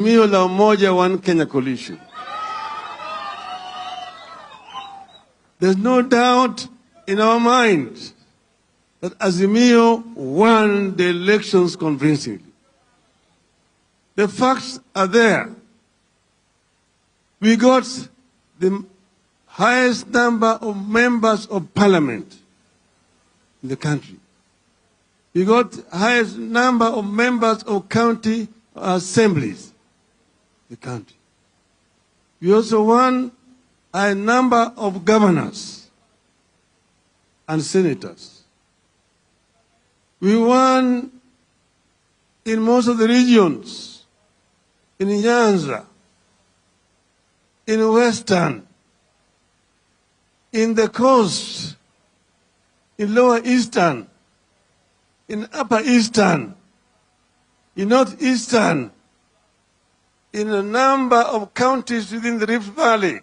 Azimio la Umoja One Kenya coalition. There's no doubt in our mind that Azimio won the elections convincingly. The facts are there. We got the highest number of members of parliament in the country. We got the highest number of members of county assemblies in the country. We also won a number of governors and senators. We won in most of the regions, in Nyanza, in Western, in the coast, in Lower Eastern, in Upper Eastern, in Northeastern, in a number of counties within the Rift Valley,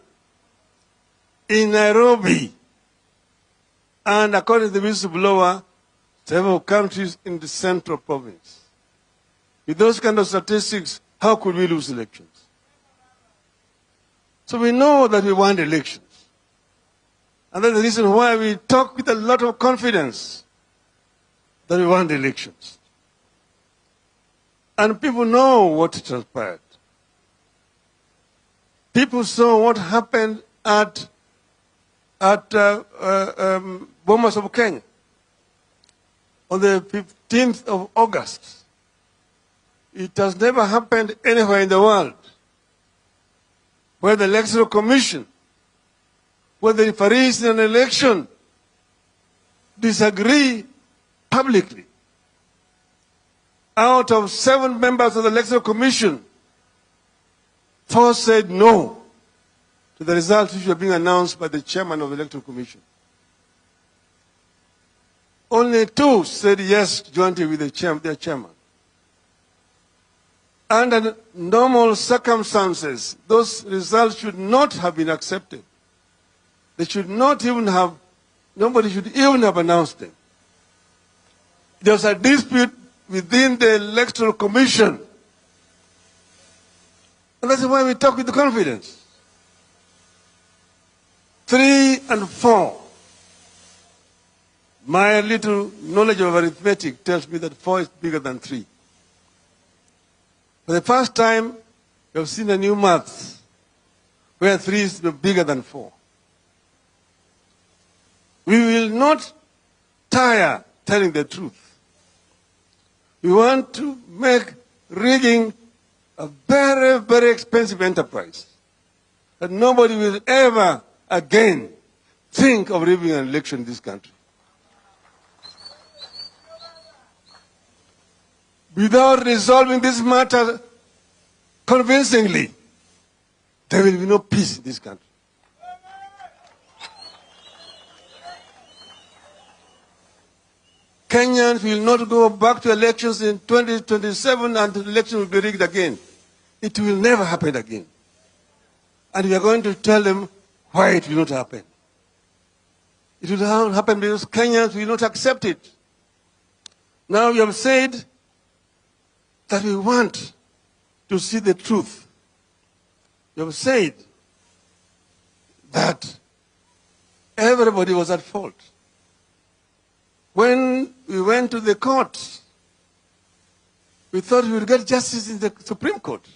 in Nairobi, and according to the whistleblower, several countries in the Central Province. With those kind of statistics, how could we lose elections? So we know that we won elections. And that's the reason why we talk with a lot of confidence that we won the elections. And people know what transpired. People saw what happened at Bomas of Kenya on the 15th of August. It has never happened anywhere in the world where the Electoral Commission, where the referees in an election disagree publicly. Out of 7 members of the Electoral Commission, 4 said no to the results which were being announced by the chairman of the Electoral Commission. Only 2 said yes jointly with their chairman. Under normal circumstances, those results should not have been accepted. They should not even have, nobody should even have announced them. There was a dispute within the Electoral Commission. And that's why we talk with confidence. 3 and 4. My little knowledge of arithmetic tells me that 4 is bigger than 3. For the first time, we have seen a new math where 3 is bigger than 4. We will not tire telling the truth. We want to make rigging a very, very expensive enterprise that nobody will ever again think of rigging an election in this country. Without resolving this matter convincingly, there will be no peace in this country. Kenyans will not go back to elections in 2027 and the election will be rigged again. It will never happen again. And we are going to tell them why it will not happen. It will not happen because Kenyans will not accept it. Now we have said that we want to see the truth. We have said that everybody was at fault. When we went to the court, we thought we would get justice in the Supreme Court.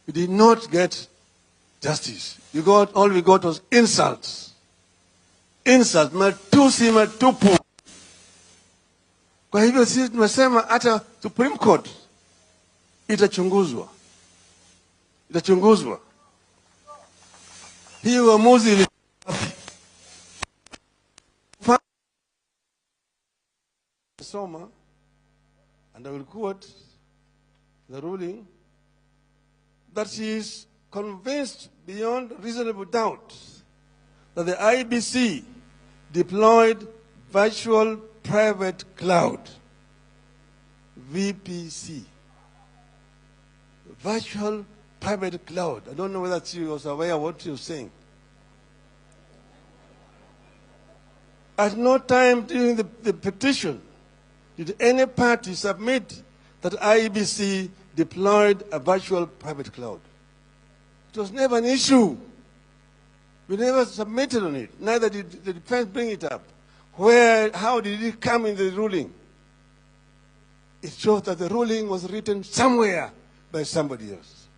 We did not get justice. All we got was insults. Insults, matusi matupu. Kwa hivyo sisi tumesema hata Supreme Court itachunguzwa. Itachunguzwa. Hii uamuzi ni Soma, and I will quote the ruling, that she is convinced beyond reasonable doubt that the IBC deployed virtual private cloud, VPC. Virtual private cloud. I don't know whether she was aware of what you're saying. At no time during the petition did any party submit that IBC deployed a virtual private cloud. It was never an issue. We never submitted on it. Neither did the defense bring it up. How did it come in the ruling? It shows that the ruling was written somewhere by somebody else.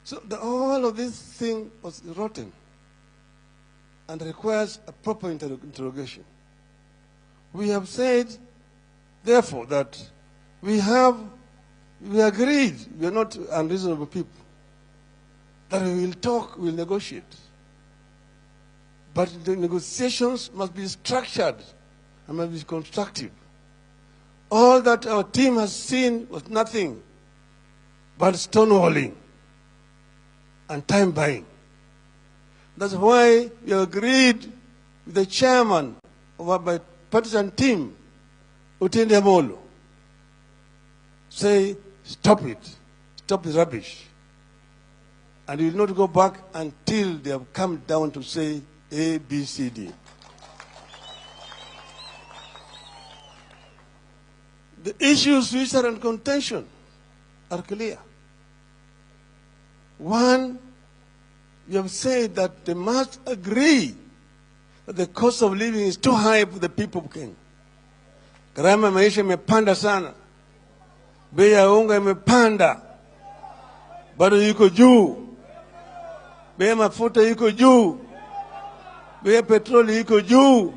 So all of this thing was rotten and requires a proper interrogation. We have said, therefore, that we agreed, we are not unreasonable people, that we will talk, we will negotiate. But the negotiations must be structured and must be constructive. All that our team has seen was nothing but stonewalling and time buying. That's why we agreed with the chairman of our bipartisan team, Utende Amolo, say, stop it, stop the rubbish. And we will not go back until they have come down to say A, B, C, D. The issues which are in contention are clear. One, you have said that they must agree that the cost of living is too high for the people of Kenya. Gharama maisha imepanda sana. Bei ya unga imepanda. Bado yuko juu. Bei ya mafuta yuko juu. Bei ya petroli yuko juu.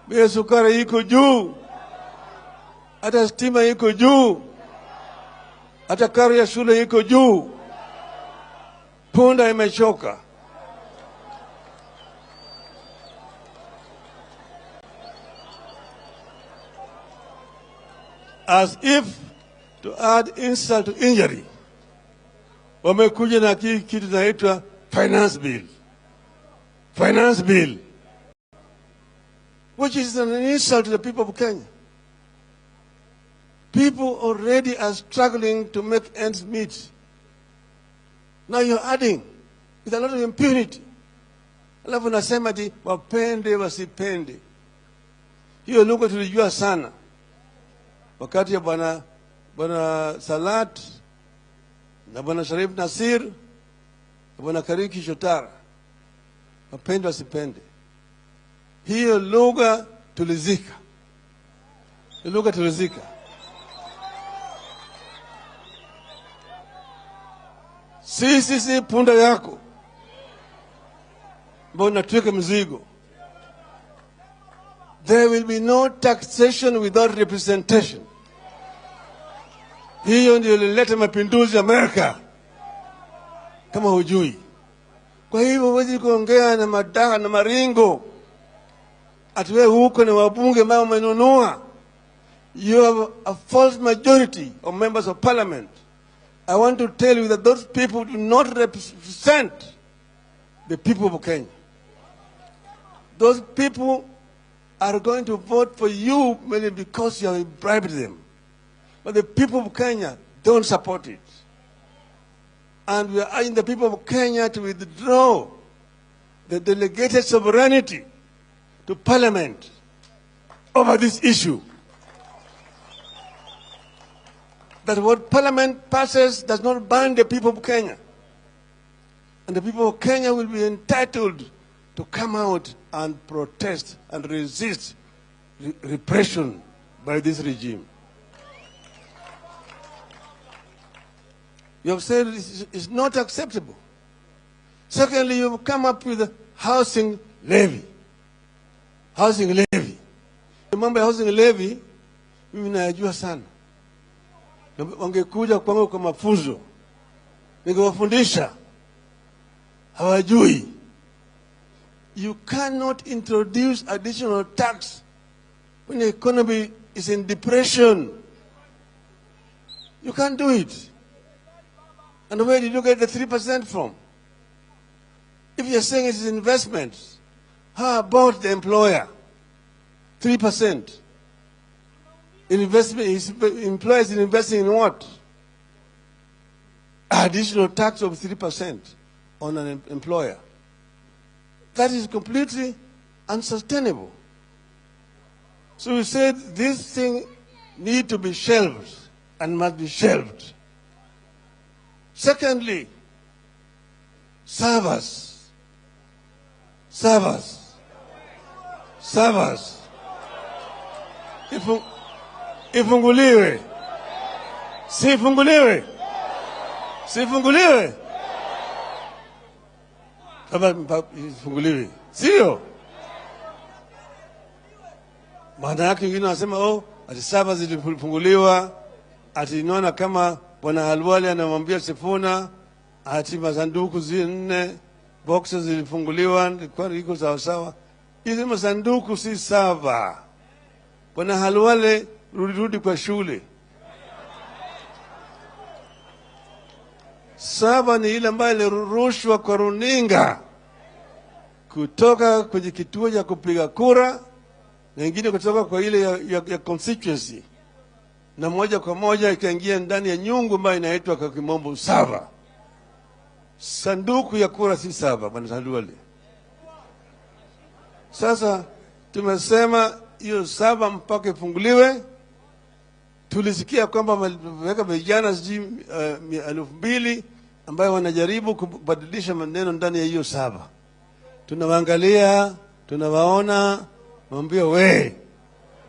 Bei ya sukari yuko juu. Hata stima yuko juu. Hata karo ya shule yuko juu. Punda imechoka. As if to add insult to injury, wamekuja na kitu inaitwa finance bill. Finance bill, which is an insult to the people of Kenya. People already are struggling to make ends meet. Now you're adding with a lot of impunity. Alafu nasema ati wapende wasipende. Hiyo lugha tulijua sana wakati ya bwana Salat na bwana Sharif Nasir na bwana Kariki Shotara. Wapende wasipende. Hiyo lugha tulizika. Hiyo lugha tulizika. Si punda yako. Mbona tuweke mzigo. There will be no taxation without representation. Hiyo ndio ilileta mapinduzi Amerika. Kama hujui. Kwa hivyo huwezi kuongea na madaha na maringo. Atiwe huko na wabunge ambao umenunua. You have a false majority of members of parliament. I want to tell you that those people do not represent the people of Kenya. Those people are going to vote for you mainly because you have bribed them. But the people of Kenya don't support it. And we are urging the people of Kenya to withdraw the delegated sovereignty to parliament over this issue. That what parliament passes does not bind the people of Kenya. And the people of Kenya will be entitled to come out and protest and resist repression by this regime. You have said it's not acceptable. Secondly, you have come up with a housing levy. Housing levy. Mambo ya housing levy, mimi najua sana. Wangekuja kwangu kwa mafunzo, ningewafundisha. Hawajui. You cannot introduce additional tax when the economy is in depression. You can't do it. And where did you get the 3% from? If you're saying it's investments, how about the employer? 3%. Employers investing in what? Additional tax of 3% on an employer. That is completely unsustainable. So we said this thing need to be shelved and must be shelved. Secondly, servers. Ifunguliwe. Sifunguliwe. Ifunguliwe. Sio? Maana yake wengine wanasema ati servers zilifunguliwa, ati inaona kama bwana Halwali anamwambia Sifuna ati masanduku 4 boxes zilifunguliwa, kwa iko sawa sawa. Hizi masanduku si sawa. Bwana Halwali, rudi kwa shule. Sawa ni ile ambayo ilirushwa kwa runinga kutoka kwenye kituo cha kupiga kura na ingine kutoka kwa ile ya constituency, na moja kwa moja ikaingia ndani ya nyungu ambayo inaitwa kwa kimombo sava. Sanduku ya kura si sava, bwana Halwali. Sasa tumesema hiyo sava mpaka ifunguliwe. Tulisikia kwamba wameweka vijana 2,000 ambayo wanajaribu kubadilisha maneno ndani ya hiyo sava. Tunawaangalia, tunawaona, mwambie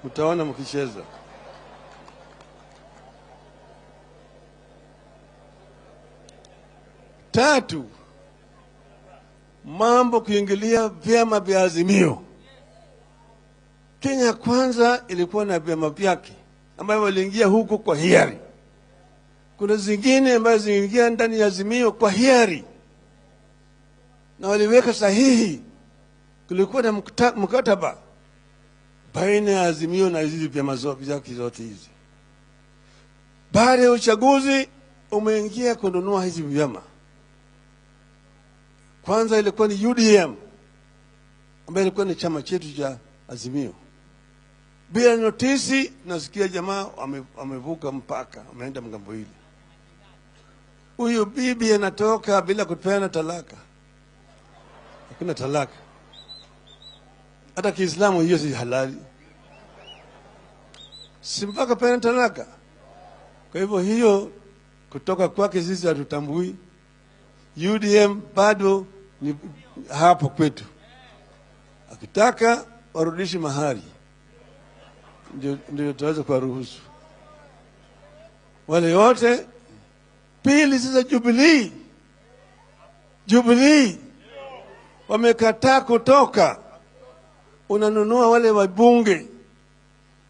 mtaona mkicheza. Tatu, mambo kuingilia vyama vya Azimio. Kenya Kwanza ilikuwa na vyama vyake ambayo waliingia huko kwa hiari. Kuna zingine ambazo ziliingia ndani ya Azimio kwa hiari na waliweka sahihi. Kulikuwa na mkataba baina ya Azimio na hizi vyama zote hizi. Baada ya uchaguzi umeingia kununua hizi vyama. Kwanza ilikuwa ni UDM ambayo ilikuwa ni chama chetu cha Azimio. Bila notisi nasikia jamaa wamevuka mpaka, wameenda mgambo hili. Huyu bibi anatoka bila kupeana talaka. Hakuna talaka. Hata Kiislamu hiyo si halali. Si mpaka peana talaka. Kwa hivyo hiyo kutoka kwake sisi hatutambui. UDM bado ni hapo kwetu. Akitaka warudishe mahari, ndio tutaweza kuwaruhusu. Wale wote. Pili, sasa Jubilee wamekataa kutoka. Unanunua wale wabunge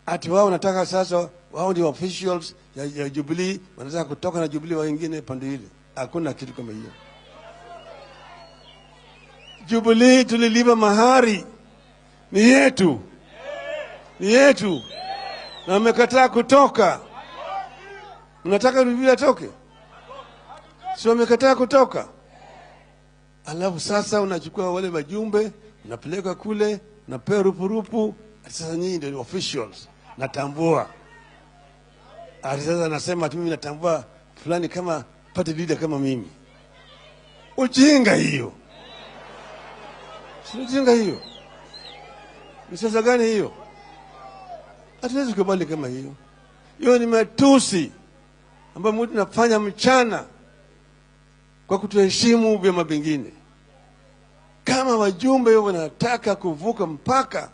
ati wao wanataka sasa, wao ndio officials ya Jubilee, wanataka kutoka na Jubilee wengine pande ile. Hakuna kitu kama hiyo. Jubilee tulilipa mahari, ni yetu. Na wamekataa kutoka. Mnataka Jubilee atoke? Si wamekataa kutoka? Alafu sasa unachukua wale wajumbe, unapeleka kule, unapewa rupurupu. Sasa nyinyi ndio officials, natambua. Sasa nasema mimi natambua fulani kama party leader kama mimi. Ujinga hiyo. Si ujinga hiyo. Ni sasa gani hiyo? Hatuwezi kubali kama hiyo. Hiyo ni matusi ambayo mtu anafanya mchana kwa kutoheshimu vyama vingine. Kama wajumbe wanataka kuvuka mpaka,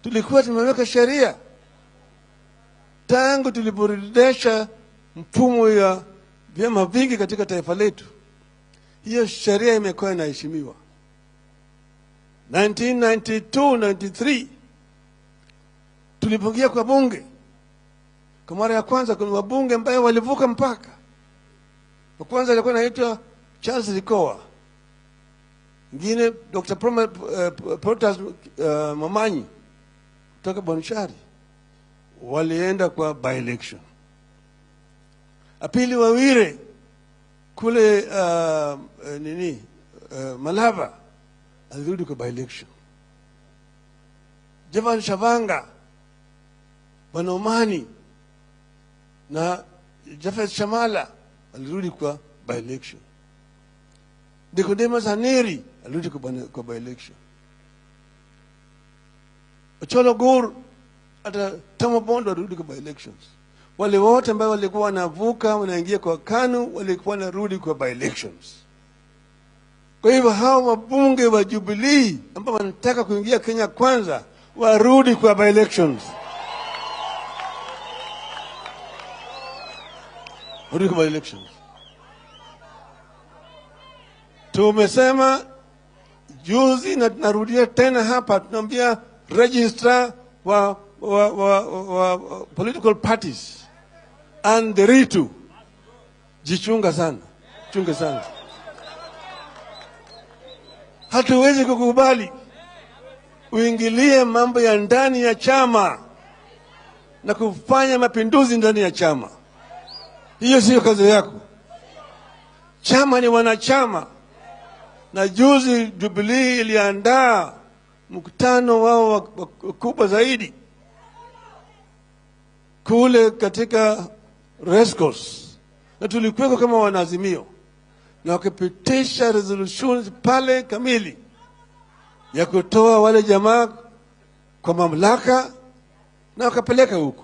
tulikuwa tumeweka sheria tangu tuliporejesha mfumo ya vyama vingi katika taifa letu. Hiyo sheria imekuwa inaheshimiwa. 1992-93 tulipoingia kwa bunge, kwa mara ya kwanza kuna wabunge ambao walivuka mpaka. Wa kwanza alikuwa anaitwa Charles Likoa, mwingine Dr. Protas Mamanyi kutoka Bonchari, walienda kwa by-election. Apili Wawire kule Malava alirudi kwa by-election. Javan Shavanga, Banomani na Jafet Shamala alirudi kwa by-election. Nicodemus Haneri alirudi kwa by-election. Ocholo Gur hata Tom Bondo warudi kwa by-elections. Wale wote ambao walikuwa wanavuka wanaingia kwa KANU walikuwa wanarudi kwa by-elections. Kwa hivyo hao wabunge wa Jubilee ambao wanataka kuingia Kenya Kwanza warudi kwa by-elections. Warudi kwa by-elections. Tumesema juzi na tunarudia tena hapa, tunaambia registrar wa political parties and the Ritu, jichunga sana, chunga sana. Hatuwezi kukubali uingilie mambo ya ndani ya chama na kufanya mapinduzi ndani ya chama. Hiyo sio kazi yako. Chama ni wanachama. Na juzi Jubilee iliandaa mkutano wao kubwa zaidi kule katika Rescos, na tulikuwa kama wanaazimio, na wakapitisha resolutions pale kamili ya kutoa wale jamaa kwa mamlaka na wakapeleka huko.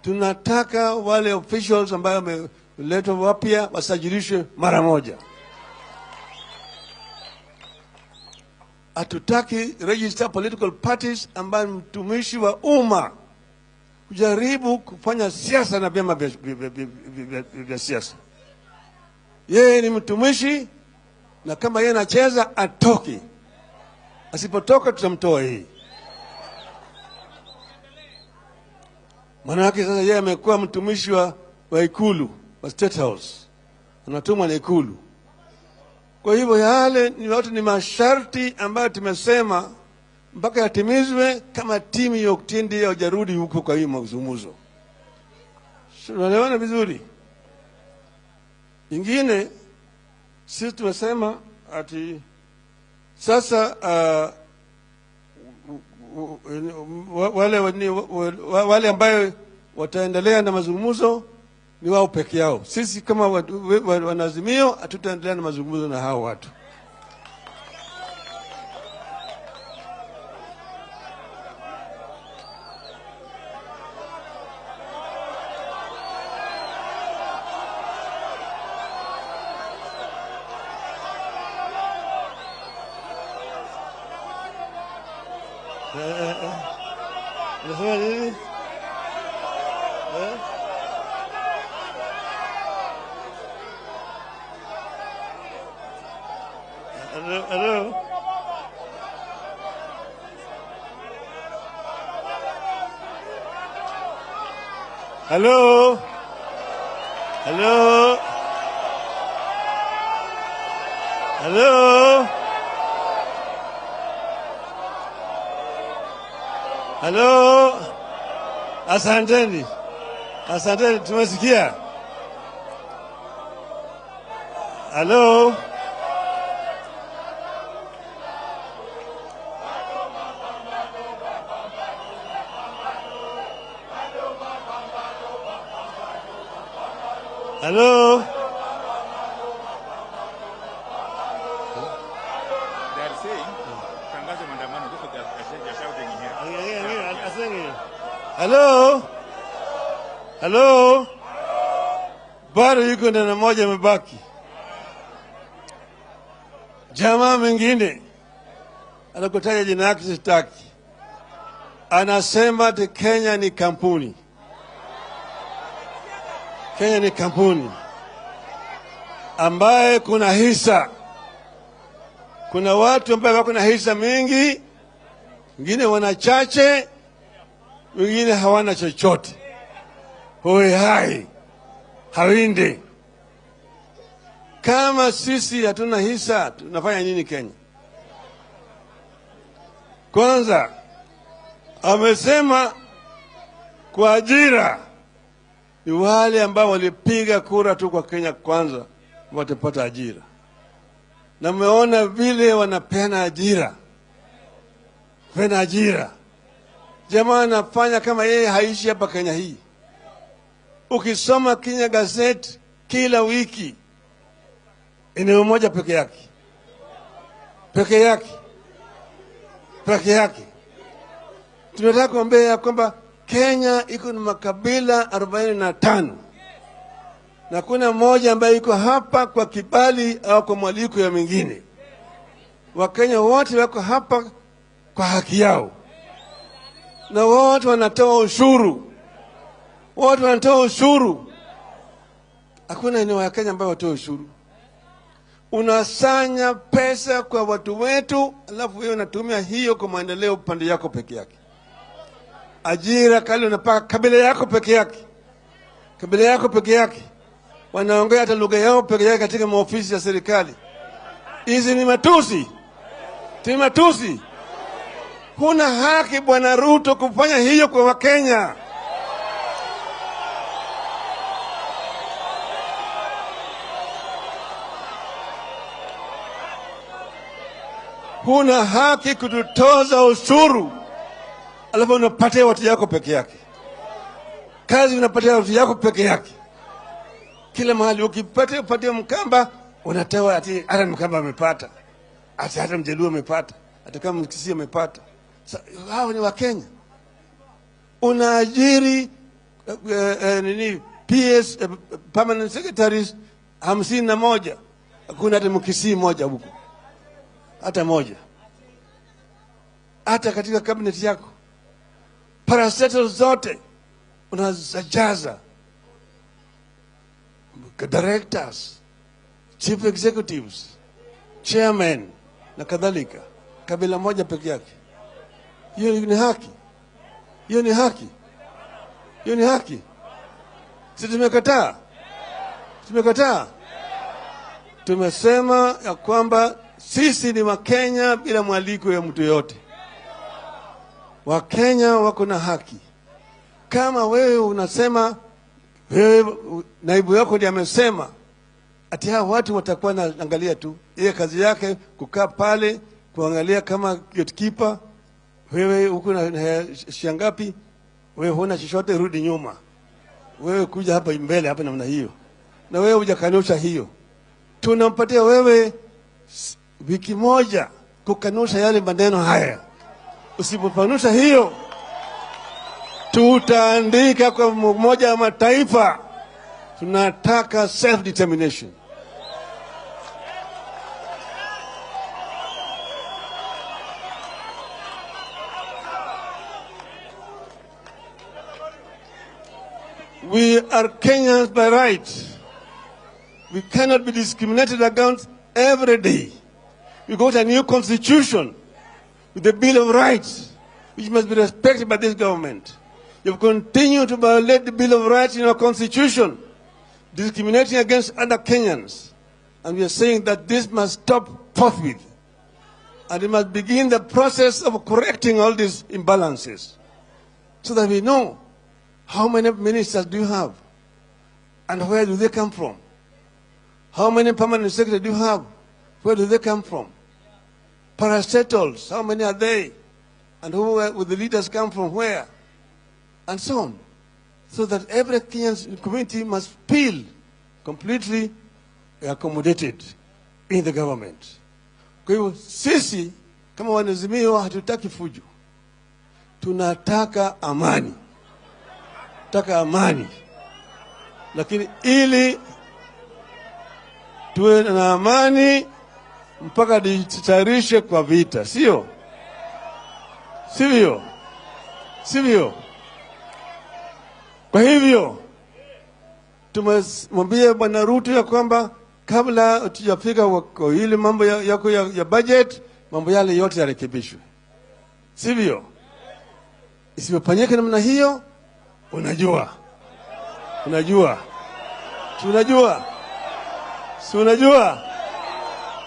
Tunataka wale officials ambao wameletwa wapya wasajilishwe mara moja. Hatutaki register political parties ambayo mtumishi wa umma kujaribu kufanya siasa na vyama vya siasa. Yeye ni mtumishi, na kama yeye anacheza atoke. Asipotoka tutamtoa hii. Maana yake sasa yeye amekuwa mtumishi wa ikulu, wa State House. Anatumwa na ikulu. Kwa hivyo yale ni watu, ni masharti ambayo tumesema mpaka yatimizwe kama timu ya Oktindi hajarudi huko kwa hiyo mazungumzo. Tunaelewana vizuri? Ingine sisi tumesema ati sasa wale ambayo wataendelea na mazungumzo ni wao peke yao. Sisi kama wanaazimio hatutaendelea na mazungumzo na hao watu. Unasema nini? Hello? Hello? Hello? Hello? Hello? Asanteni. Asanteni, tumesikia. Hello? Hello? They are saying, tangazo maandamano, they're shouting in here. Hello? Hello? Bado yuko ndana moja mebaki. Jamaa mwingine anakutaja jina yake sitaki. Anasema ati Kenya ni kampuni. Kenya ni kampuni ambaye kuna hisa. Kuna watu ambao wako na hisa mingi, wengine wana chache, wengine hawana chochote. Hoi hai, hawinde. Kama sisi hatuna hisa, tunafanya nini Kenya? Kwanza, amesema kwa ajira ni wale ambao walipiga kura tu kwa Kenya Kwanza watapata ajira. Na mmeona vile wanapeana ajira. Pena ajira. Jamaa anafanya kama yeye haishi hapa Kenya hii. Ukisoma Kenya Gazette kila wiki, eneo moja peke yake. Peke yake. Peke yake. Tunataka kuambia kwamba Kenya iko na makabila 45 na kuna mmoja ambaye iko hapa kwa kibali au kwa mwaliko ya mingine. Wakenya wote wako hapa kwa haki yao, na wote wanatoa ushuru, wote wanatoa ushuru. Hakuna eneo ya Kenya ambayo watoa ushuru. Unasanya pesa kwa watu wetu, alafu wewe unatumia hiyo kwa maendeleo pande yako peke yake. Ajira kali unapaka kabila yako peke yake, kabila yako peke yake. Wanaongea hata lugha yao peke yake katika maofisi ya serikali. Hizi ni matusi, ni matusi. Huna haki Bwana Ruto kufanya hiyo kwa Wakenya. Huna haki kututoza ushuru alafu unapatia watu yako peke yake. Kazi unapatia watu yako peke yake. Kila mahali ukipatia Mkamba unatoa ati hata Mkamba amepata, hata Mjaluo amepata, hata kama Mkisii amepata. Hao ni Wakenya. Unaajiri PS permanent secretaries 51, hakuna hata Mkisii moja huko, hata moja. Hata katika cabinet yako parastatal zote unazajaza directors, chief executives, chairman na kadhalika, kabila moja peke yake. Hiyo ni haki, hiyo ni haki, hiyo ni haki. Sisi tumekataa, tumekataa. Tumesema ya kwamba sisi ni Wakenya bila mwaliko ya mtu yote. Wakenya wako na haki. Kama wewe unasema, wewe naibu yako ndiye amesema ati hao watu watakuwa naangalia tu, yeye kazi yake kukaa pale kuangalia kama gatekeeper, wewe uko na shangapi, wewe huna chochote, rudi nyuma. Wewe kuja hapa mbele hapa namna hiyo, na wewe hujakanusha hiyo. Tunampatia wewe wiki moja kukanusha yale maneno haya. Usipokanusha hiyo, tutaandika kwa Umoja wa Mataifa tunataka self determination. We are Kenyans by right. We cannot be discriminated against every day. We got a new constitution with the Bill of Rights, which must be respected by this government. You've continued to violate the Bill of Rights in our constitution, discriminating against other Kenyans. And we are saying that this must stop forthwith. And we must begin the process of correcting all these imbalances so that we know how many ministers do you have and where do they come from? How many permanent secretaries do you have? Where do they come from? Parastatals, how many are they? And who will the leaders come from where? And so on. So that every Kenyan community must feel completely accommodated in the government. Kwa hivyo sisi kama wanazimio hatutaki fujo. Tunataka amani. Tunataka amani. Lakini ili tuwe na amani mpaka tutayarishe kwa vita, sio? Sivyo? Sivyo? Kwa hivyo tumemwambia Bwana Ruto ya kwamba kabla tujafika kwa ile mambo yako ya budget, mambo yale yote yarekebishwe. Sivyo? Isipofanyike namna hiyo, unajua. Tunajua. Si unajua?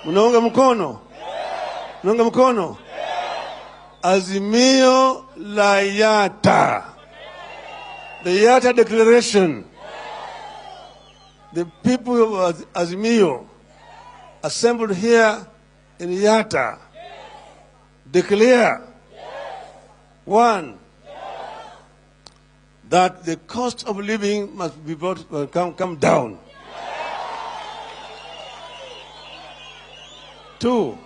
Unaunga mkono? Unaunga mkono? Azimio la Yata. The Yata Declaration. The people of Azimio assembled here in Yata declare, one, that the cost of living must be come down. Two,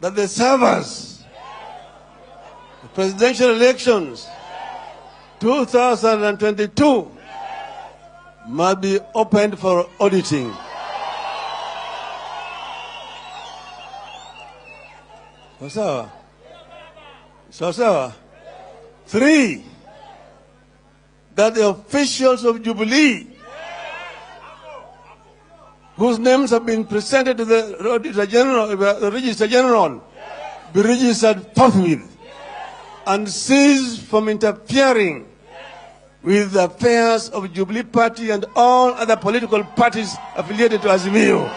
that the servers presidential elections 2022 must be opened for auditing. Sawa? Sawa? 3, that the officials of Jubilee whose names have been presented to the Register General be registered forthwith and cease from interfering with the affairs of Jubilee Party and all other political parties affiliated to Azimio.